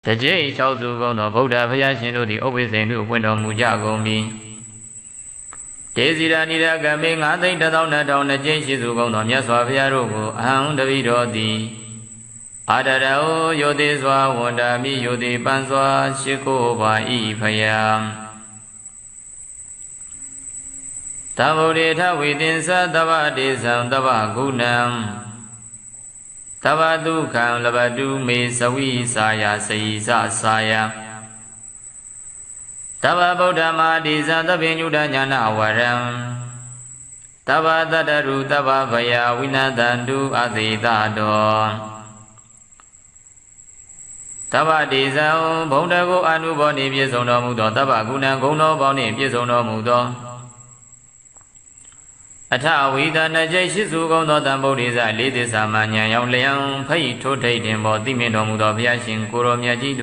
တကြိမ်လျှောက်စုကုန်သောဗုဒ္ဓဘုရားရှင်တို့သည်ဥပ္ပဇိန်တို့ဖွင့်တော်မူကြကုန်ပြီဒေစီရာနိရကမေ9,12,200ကြိမ်ရှိစုကုန်သောမြတ်စွာဘုရားတို့ကိုအဟံတပိတော်သည်အာဒရဟောယောတိစွာဝန္တာမိယောတိပန်စွာရှိခိုးပါ၏ဖယားသဗ္ဗုဒ္ဓေထဝိတင်္စသဗ္ဗတေဇံသဗ္ဗဂုဏံသဗ္ဗဒုက္ခံလဘတုမေသဝိစာယစေယသစာယသဗ္ဗဗုဒ္ဓမာတိဇံသဗ္ဗညုတညာနာဝရံသဗ္ဗတတ္တရုသဗ္ဗဗယဝိနတန္တုအသေတတောသဗ္ဗတေဇံဘုံတကိုအနုဘောနှင့်ပြည့်စုံတော်မူသောသဗ္ဗဂုဏံဂုဏ်တော်ပေါင်းနှင့်ပြည့်စုံတော်မူသောအထဝိသနကြိတ်ရှိစုကုန်သောတံဗုဒ္ဓေဇလေးသစ္စာမှဉာဏ်ရောက်လျံဖိတ်ထိုးထိတ်တင်ပေါ်သိမြင်တော်မူသောဘုရားရှင်ကိုရောမြတ်ကြီး